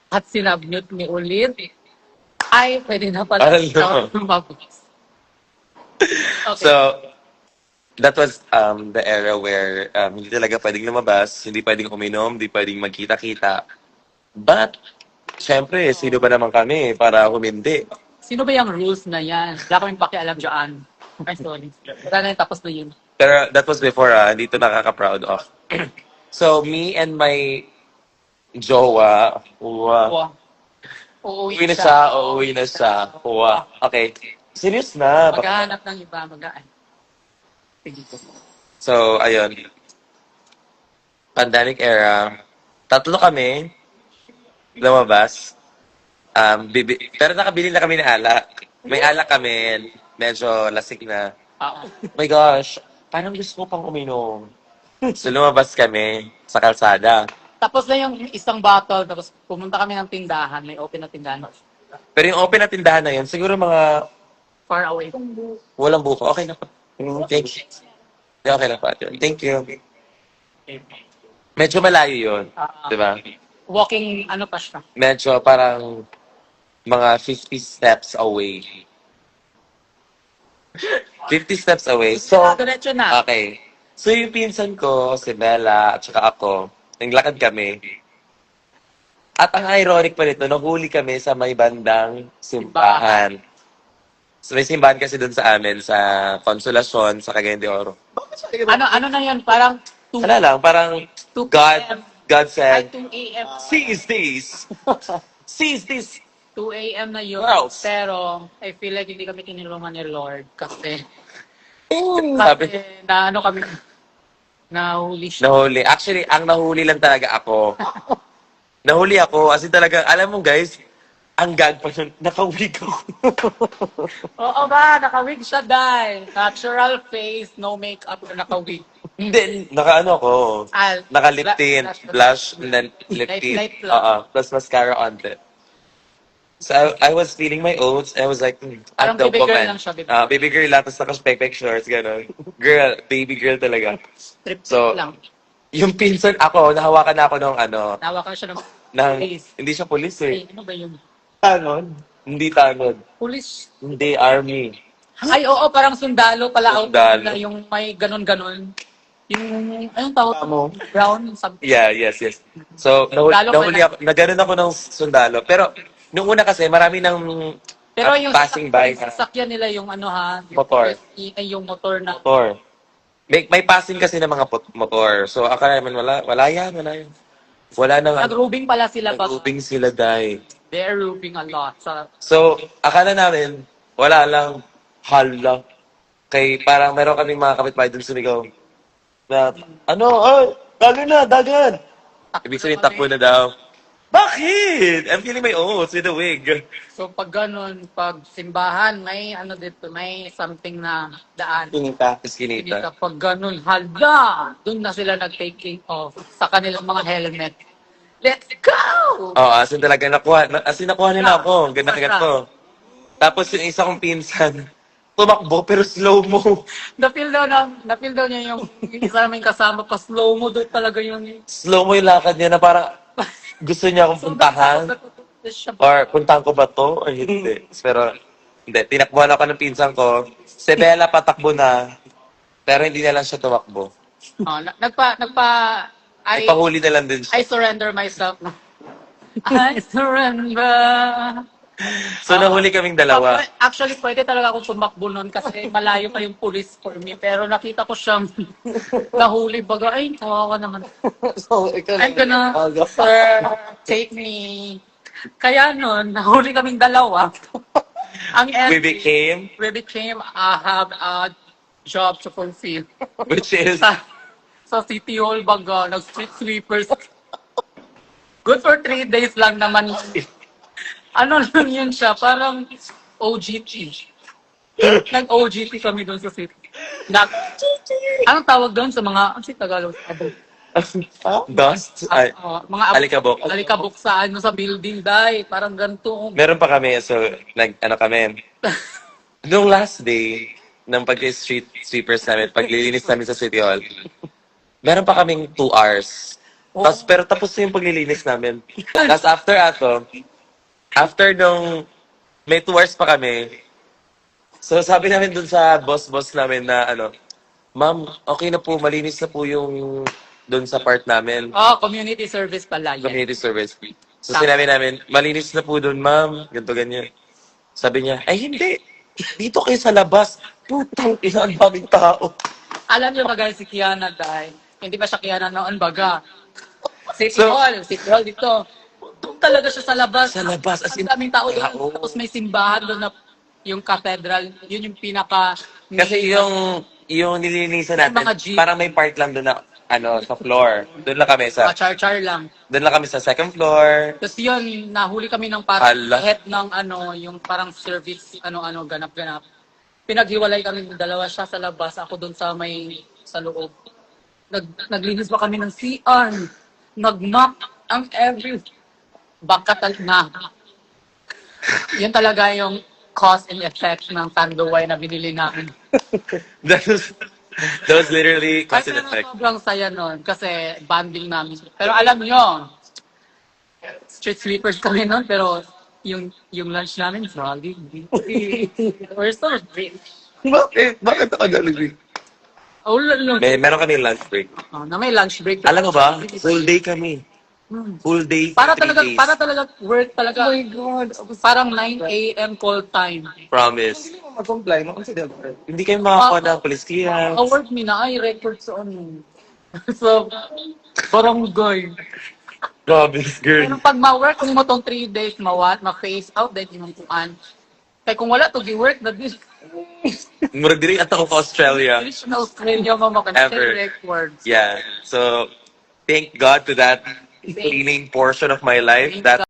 at sinabmute mo ulit, ay pwede na pala Ano? siya lumabas. Okay. so that was the era where hindi talaga pwedeng lumabas, hindi pwedeng uminom, hindi pwedeng magkita-kita. But, syempre, sino ba naman kami para humindi? Sino ba yung rules na yan? Wala kaming pakialam dyan. Ay, sorry. Wala na yun, tapos na yun. Pero that was before, hindi to nakaka-proud of. So, me and my jowa, Wow. uuwi na siya. Okay. Serious na. Maghahanap ng iba, Sige po. So, ayun. Pandemic era. 3 kami. Lumabas. Pero nakabili na kami ng alak. May alak kami. Medyo lasik na. My gosh. Parang gusto ko pang uminom. So, lumabas kami sa kalsada. Tapos na yung isang bottle, tapos pumunta kami ng tindahan, may open na tindahan. Pero yung open na tindahan na yun, siguro mga Far away. walang buko. Okay na pa. Thank you. Okay na pa. Thank you. Medyo malayo yun. Di ba? Walking, ano pa siya? Medyo parang mga 50 steps away. 50 steps away. So, Diretso na. okay. So, yung pinsan ko, si Bella, at saka ako, naglakad kami. At ang ironic pa nito, nahuli kami sa may bandang simbahan. So, may simbahan kasi dun sa amin, sa Consolacion, sa Cagayan de Oro. Ano na yun? Parang 2 Wala lang, parang 2 God, p.m. God Ay, said, 2 a.m. seize this! Seize this! 2 a.m. na yun. Girls. Pero, I feel like hindi kami tinulungan ni Lord. Kasi Sabi, na ano kami, nahuli siya. nahuli. Actually, ang nahuli lang talaga ako. Nahuli ako. As in talaga, alam mo guys, Ang gag pa nun, nakawig ako. Oo ba, nakawig siya, Day. Natural face, no makeup, nakawig. Hindi, naka-ano ako. Ah, Naka-lip tint, blush, and then lip Light- tint. light lang. Plus mascara on it. So I was feeling my oats. I was like, Parang at the baby girl woman. lang siya, baby. Baby girl lang, tapos naka-spec shorts, gano'n. Girl, baby girl talaga. Trip So, lang. yung pinsan ako, nahawakan na ako ng ano, Nawakan siya ng ng, police. hindi siya police eh. Ay, ano ba yun? Tanod? Hindi tanod. Police. Hindi army. Ay, oo, parang sundalo pala. Sundalo. Na yung may ganon-ganon. Yung, anong tawag? Tamo. Brown, something. Yeah, yes. So, Sundalo nahuli pala. ako, nagano'n ako ng sundalo. Pero, nung una kasi, marami ng Pero yung passing by na sasakyan nila yung ano ha? Motor. Yung motor na. motor. May passing kasi ng mga motor. So, akala naman, wala yan. Wala nang, Nag-rubing pala sila ba? nag-ubing sila, dahil. They're rubing a lot. So, akala namin, wala lang, hala. Kay parang meron kaming mga kapitbahay dun sumigaw. Na, dagan! Ibig sabihin, takbo na daw. Bakit? I'm feeling my oats with a wig. So pag ganun, pag simbahan, may ano dito, may something na daan. Kinita. Hindi pag ganun, hala! Doon na sila nag-taking off sa kanilang mga helmet. Let's go! Oo, as in talaga nakuha nila ako. Ganito. Tapos yung isa kong pinsan, tumakbo pero slow-mo. Na-feel daw niya yung isa naming kasama pa slow mo doon talaga yung Slow-mo yung lakad niya na parang gusto niya akong puntahan. Or puntahan ko ba to? Or hindi. Pero hindi, tinakbuhan ako ng pinsan ko. Si Bella patakbo na. Pero hindi na lang siya tumakbo. Ipahuli na lang din I siya. surrender myself. I surrender. So nahuli kaming dalawa. Actually, pwede talaga akong tumakbo nun kasi malayo pa yung police for me. Pero nakita ko siyang nahuli baga. Ay, kawawa naman. So, ikaw I'm gonna, sir, take me. Kaya nun, nahuli kaming dalawa. Ang We became, I have a job to fulfill. which is, Sa City Hall baga, nag-street sweepers. Good for 3 days lang naman. Ano lang yun siya, parang OGT. Nag-OGT kami doon sa city. Anong tawag doon sa mga, ano si Tagalog? dust. Ay, Mga Alikabok. Alikabok sa ano sa building, dai. Parang ganito. meron pa kami, so, kami. Nung last day, ng pag-street sweepers namin, paglilinis namin sa City Hall, meron pa kaming 2 hours. Pero tapos na yung paglilinis namin. Tapos after nung may 2 hours pa kami, so sabi namin dun sa boss namin na ma'am, okay na po, malinis na po yung dun sa part namin, Community service pala yan. community service. So sinabi namin, malinis na po dun ma'am, ganito ganyan. Sabi niya, ay hindi, dito kayo sa labas. Putang ina, ang daming tao. Alam niyo ba guys, si Kiana, dai. Hindi pa siya Kiana noon, baga. City So- Hall dito. Doon talaga siya sa labas. Sa labas, as in, Ang daming tao doon. tao. Tapos may simbahan doon na yung cathedral. Yun yung pinaka... Kasi yung nililinisan natin, Mga jeep. parang may part lang doon na, sa floor. Doon lang kami char-char lang. sa second floor. Tapos yun, nahuli kami ng parang Hala. head ng yung parang service, ganap-ganap. Pinaghiwalay kami ng dalawa, siya sa labas, ako doon sa loob. Naglinis pa kami ng CR. Nag-map ang every bakat na. Yun talaga yung cause and effect ng Tanduay na binili namin. That was literally Ay, cause and pero effect. sobrang saya nun kasi banding namin. Pero alam nyo, street sweepers kami nun, pero yung lunch namin, solid. We're so rich. Bakit ako nalagay? Oh, Meron kami lunch break. na may lunch break. Alam mo ba? Full day kami. Full day, Para 3 talaga, days. para talaga work talaga. Oh my God. Parang 9 a.m. call time. Promise. Hindi mo mag-comply, mag-consider. Hindi kayo makakuha ng police clearance. Award me na ay record sa ano. So, barangay. Grabe, girl. Pero pag ma-work mo tong 3 days, ma-face out, then yung kuan. Kaya kung wala to, gi-work na din. Murag diri at ako sa Australia. Finish na Australia mo Ever. records. Yeah. So, thank God to that cleaning portion of my life that